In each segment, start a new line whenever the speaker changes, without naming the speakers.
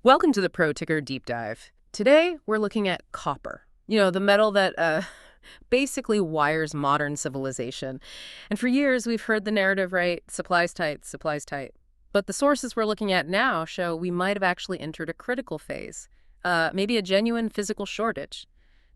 Welcome to the Pro Ticker Deep Dive. Today, we're looking at copper. You know, the metal that basically wires modern civilization. And for years, we've heard the narrative, right? Supplies tight, supplies tight. But the sources we're looking at now show we might have actually entered a critical phase, maybe a genuine physical shortage,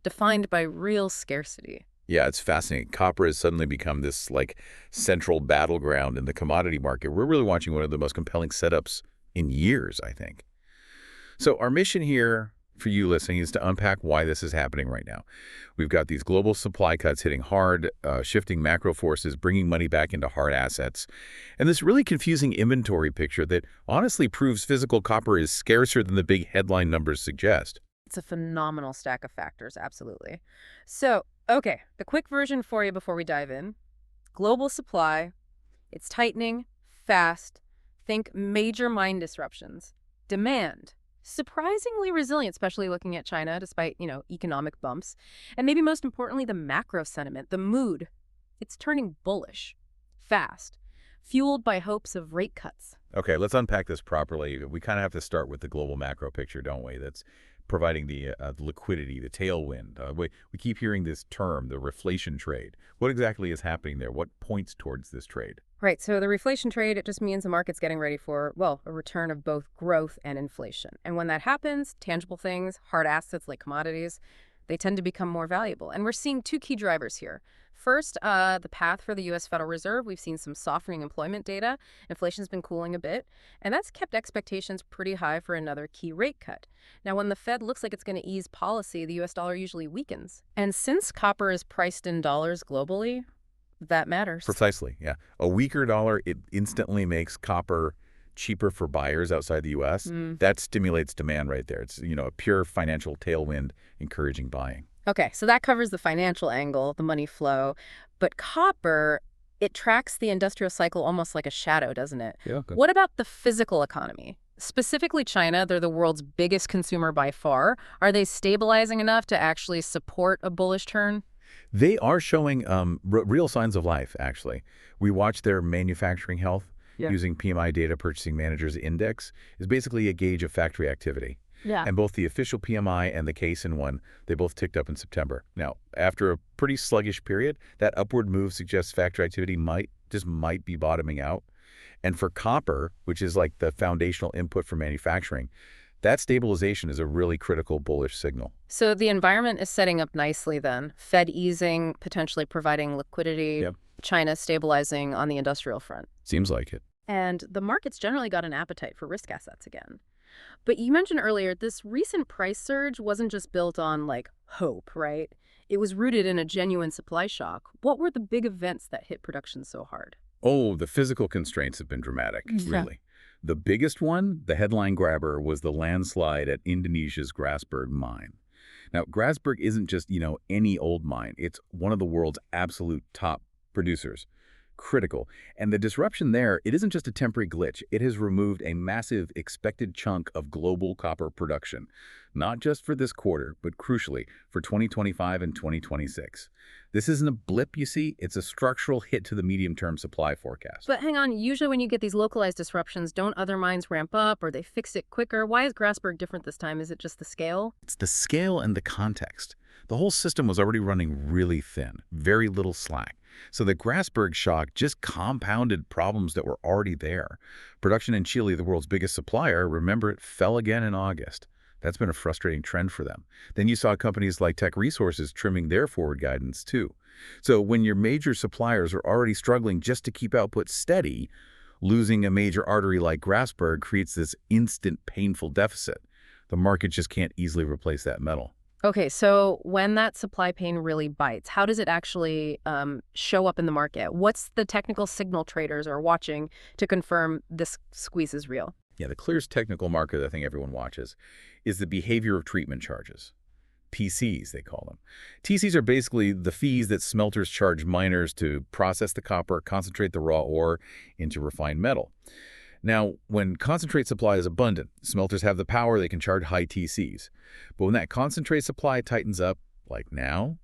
defined by real scarcity.
Yeah, it's fascinating. Copper has suddenly become this central battleground in the commodity market. We're really watching one of the most compelling setups in years, I think. So our mission here for you listening is to unpack why this is happening right now. We've got these global supply cuts hitting hard, shifting macro forces, bringing money back into hard assets, and this really confusing inventory picture that honestly proves physical copper is scarcer than the big headline numbers suggest.
It's a phenomenal stack of factors, absolutely. So, okay, the quick version for you before we dive in. Global supply, it's tightening, fast. Think major mine disruptions. Demand, surprisingly resilient, especially looking at China, despite, economic bumps. And maybe most importantly, the macro sentiment, the mood. It's turning bullish, fast, fueled by hopes of rate cuts.
Okay, let's unpack this properly. We kind of have to start with the global macro picture, don't we? That's providing the liquidity, the tailwind. We keep hearing this term, the reflation trade. What exactly is happening there? What points towards this trade?
Right, so the reflation trade, it just means the market's getting ready for, well, a return of both growth and inflation. And when that happens, tangible things, hard assets like commodities, they tend to become more valuable. And we're seeing two key drivers here. First, the path for the U.S. Federal Reserve. We've seen some softening employment data. Inflation's been cooling a bit, and that's kept expectations pretty high for another key rate cut. Now, when the Fed looks like it's going to ease policy, the U.S. dollar usually weakens. And since copper is priced in dollars globally, that matters.
Precisely, yeah. A weaker dollar, it instantly makes copper cheaper for buyers outside the U.S. That stimulates demand right there. It's, a pure financial tailwind encouraging buying.
Okay, so that covers the financial angle, the money flow. But copper, it tracks the industrial cycle almost like a shadow, doesn't it?
Yeah, good.
What about the physical economy? Specifically China, they're the world's biggest consumer by far. Are they stabilizing enough to actually support a bullish turn?
They are showing real signs of life, actually. We watch their manufacturing health using PMI data Purchasing Managers Index is basically a gauge of factory activity.
Yeah.
And both the official PMI and the Casein one, they both ticked up in September. Now, after a pretty sluggish period, that upward move suggests factory activity might be bottoming out. And for copper, which is like the foundational input for manufacturing, that stabilization is a really critical bullish signal.
So the environment is setting up nicely then. Fed easing, potentially providing liquidity.
Yep.
China stabilizing on the industrial front.
Seems like it.
And the market's generally got an appetite for risk assets again. But you mentioned earlier, this recent price surge wasn't just built on, hope, right? It was rooted in a genuine supply shock. What were the big events that hit production so hard?
Oh, the physical constraints have been dramatic, really. The biggest one, the headline grabber, was the landslide at Indonesia's Grasberg mine. Now, Grasberg isn't just, any old mine. It's one of the world's absolute top producers. Critical. And the disruption there, it isn't just a temporary glitch. It has removed a massive expected chunk of global copper production, not just for this quarter, but crucially for 2025 and 2026. This isn't a blip, you see. It's a structural hit to the medium-term supply forecast.
But hang on, usually when you get these localized disruptions, don't other mines ramp up or they fix it quicker? Why is Grasberg different this time? Is it just the scale?
It's the scale and the context. The whole system was already running really thin, very little slack. So the Grasberg shock just compounded problems that were already there. Production in Chile, the world's biggest supplier, remember, it fell again in August. That's been a frustrating trend for them. Then you saw companies like Teck Resources trimming their forward guidance too. So when your major suppliers are already struggling just to keep output steady, losing a major artery like Grasberg creates this instant painful deficit. The market just can't easily replace that metal.
Okay, so when that supply pain really bites, how does it actually show up in the market? What's the technical signal traders are watching to confirm this squeeze is real?
Yeah, the clearest technical marker I think everyone watches is the behavior of treatment charges. PCs, they call them. TCs are basically the fees that smelters charge miners to process the copper, concentrate the raw ore into refined metal. Now, when concentrate supply is abundant, smelters have the power, they can charge high TCs. But when that concentrate supply tightens up, like now,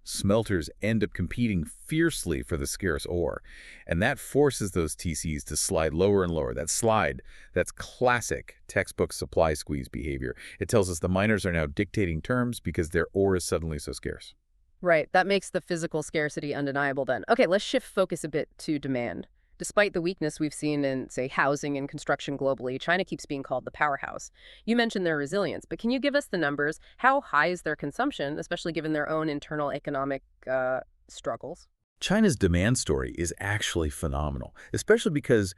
Smelters end up competing fiercely for the scarce ore, and that forces those TCs to slide lower and lower. That slide, that's classic textbook supply squeeze behavior. It tells us the miners are now dictating terms because their ore is suddenly so scarce.
Right, that makes the physical scarcity undeniable then. Okay, let's shift focus a bit to demand. Despite the weakness we've seen in, say, housing and construction globally, China keeps being called the powerhouse. You mentioned their resilience, but can you give us the numbers? How high is their consumption, especially given their own internal economic struggles?
China's demand story is actually phenomenal, especially because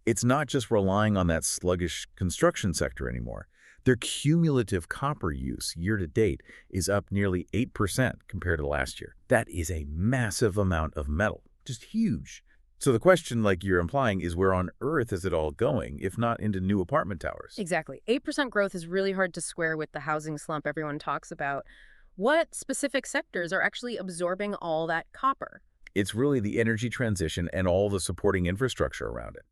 it's not just relying on that sluggish construction sector anymore. Their cumulative copper use year to date is up nearly 8% compared to last year. That is a massive amount of metal, just huge. So the question, like you're implying, is where on earth is it all going, if not into new apartment towers?
Exactly. 8% growth is really hard to square with the housing slump everyone talks about. What specific sectors are actually absorbing all that copper?
It's really the energy transition and all the supporting infrastructure around it.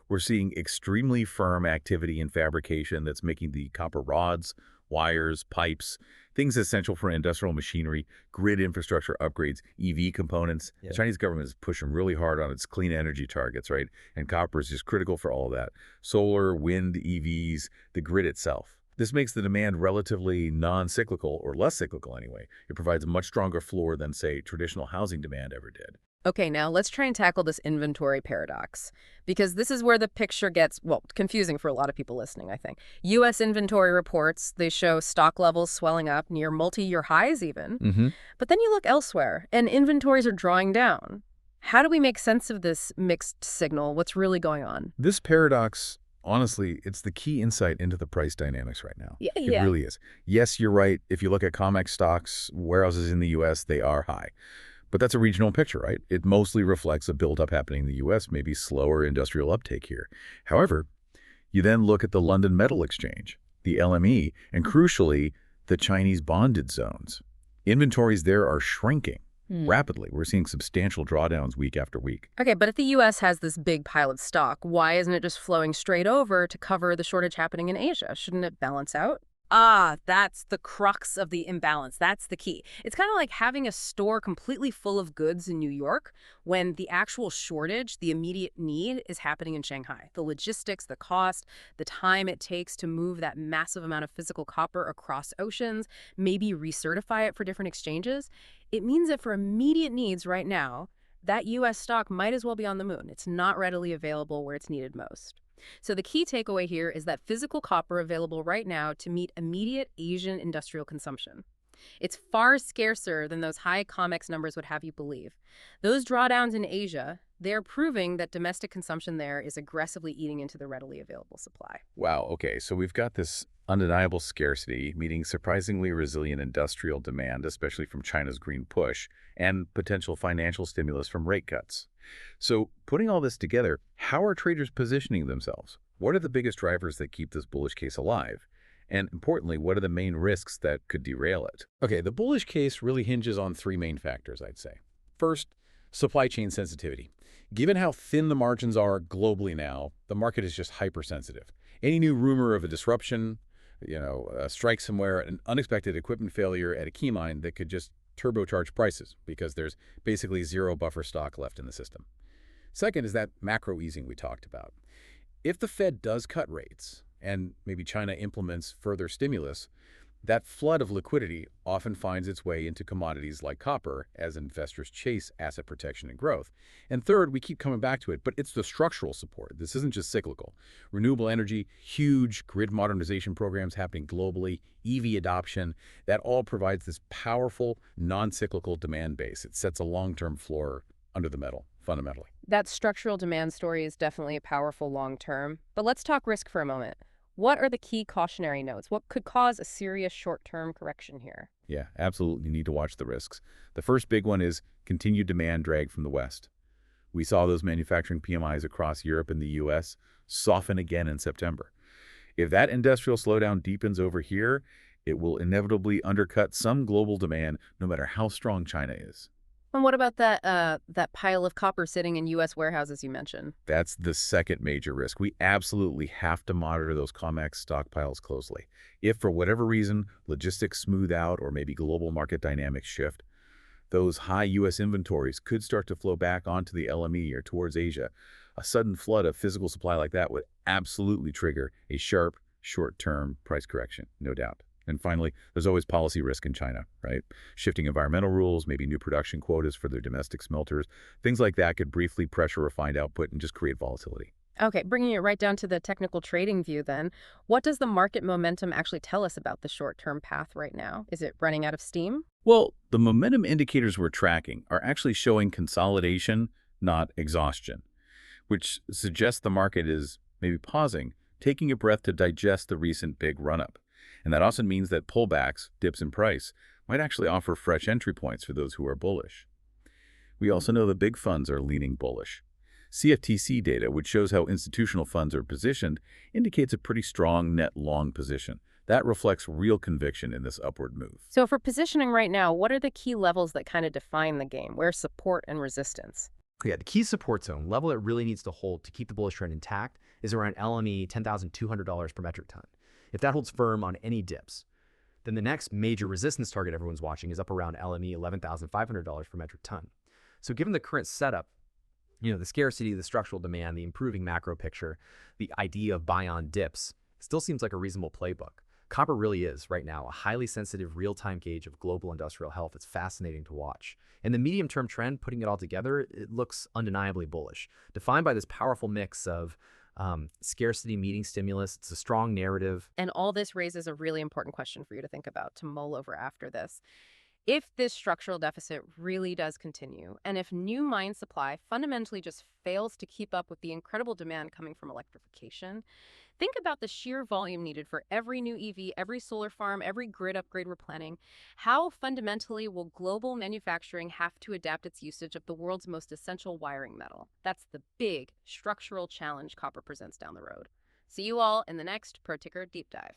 We're seeing extremely firm activity in fabrication that's making the copper rods, wires, pipes, things essential for industrial machinery, grid infrastructure upgrades, EV components.
Yeah.
The Chinese government is pushing really hard on its clean energy targets, right? And copper is just critical for all of that. Solar, wind, EVs, the grid itself. This makes the demand relatively non-cyclical, or less cyclical anyway. It provides a much stronger floor than, say, traditional housing demand ever did.
Okay, now let's try and tackle this inventory paradox, because this is where the picture gets, well, confusing for a lot of people listening, I think. U.S. inventory reports, they show stock levels swelling up near multi-year highs even. But then you look elsewhere, and inventories are drawing down. How do we make sense of this mixed signal? What's really going on?
This paradox, honestly, it's the key insight into the price dynamics right now.
Yeah.
It really is. Yes, you're right. If you look at COMEX stocks, warehouses in the U.S., they are high. But that's a regional picture, right? It mostly reflects a buildup happening in the U.S., maybe slower industrial uptake here. However, you then look at the London Metal Exchange, the LME, and crucially, the Chinese bonded zones. Inventories there are shrinking rapidly. We're seeing substantial drawdowns week after week.
Okay, but if the U.S. has this big pile of stock, why isn't it just flowing straight over to cover the shortage happening in Asia? Shouldn't it balance out? Ah, that's the crux of the imbalance. That's the key. It's kind of like having a store completely full of goods in New York when the actual shortage, the immediate need, is happening in Shanghai. The logistics, the cost, the time it takes to move that massive amount of physical copper across oceans, maybe recertify it for different exchanges. It means that for immediate needs right now, that U.S. stock might as well be on the moon. It's not readily available where it's needed most. So the key takeaway here is that physical copper available right now to meet immediate Asian industrial consumption. It's far scarcer than those high COMEX numbers would have you believe. Those drawdowns in Asia, they're proving that domestic consumption there is aggressively eating into the readily available supply.
Wow, okay, so we've got this undeniable scarcity, meeting surprisingly resilient industrial demand, especially from China's green push, and potential financial stimulus from rate cuts. So putting all this together, how are traders positioning themselves? What are the biggest drivers that keep this bullish case alive? And importantly, what are the main risks that could derail it? Okay, the bullish case really hinges on three main factors, I'd say. First, supply chain sensitivity. Given how thin the margins are globally now, the market is just hypersensitive. Any new rumor of a disruption, a strike somewhere, an unexpected equipment failure at a key mine that could just turbocharge prices because there's basically zero buffer stock left in the system. Second is that macro easing we talked about. If the Fed does cut rates and maybe China implements further stimulus, that flood of liquidity often finds its way into commodities like copper as investors chase asset protection and growth. And third, we keep coming back to it, but it's the structural support. This isn't just cyclical. Renewable energy, huge grid modernization programs happening globally, EV adoption, that all provides this powerful, non-cyclical demand base. It sets a long-term floor under the metal, fundamentally.
That structural demand story is definitely a powerful long-term. But let's talk risk for a moment. What are the key cautionary notes? What could cause a serious short-term correction here?
Yeah, absolutely. You need to watch the risks. The first big one is continued demand drag from the West. We saw those manufacturing PMIs across Europe and the U.S. soften again in September. If that industrial slowdown deepens over here, it will inevitably undercut some global demand, no matter how strong China is.
And what about that pile of copper sitting in U.S. warehouses you mentioned?
That's the second major risk. We absolutely have to monitor those COMEX stockpiles closely. If, for whatever reason, logistics smooth out or maybe global market dynamics shift, Those high U.S. inventories could start to flow back onto the LME or towards Asia. A sudden flood of physical supply like that would absolutely trigger a sharp, short-term price correction, no doubt. And finally, there's always policy risk in China, right? Shifting environmental rules, maybe new production quotas for their domestic smelters, things like that could briefly pressure refined output and just create volatility.
Okay, bringing it right down to the technical trading view then, what does the market momentum actually tell us about the short-term path right now? Is it running out of steam?
Well, the momentum indicators we're tracking are actually showing consolidation, not exhaustion, which suggests the market is maybe pausing, taking a breath to digest the recent big run-up. And that also means that pullbacks, dips in price, might actually offer fresh entry points for those who are bullish. We also know the big funds are leaning bullish. CFTC data, which shows how institutional funds are positioned, indicates a pretty strong net long position. That reflects real conviction in this upward move.
So for positioning right now, what are the key levels that kind of define the game? Where's support and resistance?
Yeah, the key support zone, level it really needs to hold to keep the bullish trend intact, is around LME $10,200 per metric ton. If that holds firm on any dips, then the next major resistance target everyone's watching is up around LME $11,500 per metric ton. So given the current setup, the scarcity, the structural demand, the improving macro picture, the idea of buy on dips still seems like a reasonable playbook. Copper really is, right now, a highly sensitive real-time gauge of global industrial health. It's fascinating to watch. And the medium-term trend, putting it all together, it looks undeniably bullish, defined by this powerful mix of scarcity meeting stimulus. It's a strong narrative.
And all this raises a really important question for you to think about, to mull over after this. If this structural deficit really does continue, and if new mine supply fundamentally just fails to keep up with the incredible demand coming from electrification, think about the sheer volume needed for every new EV, every solar farm, every grid upgrade we're planning. How fundamentally will global manufacturing have to adapt its usage of the world's most essential wiring metal? That's the big structural challenge copper presents down the road. See you all in the next Pro Ticker Deep Dive.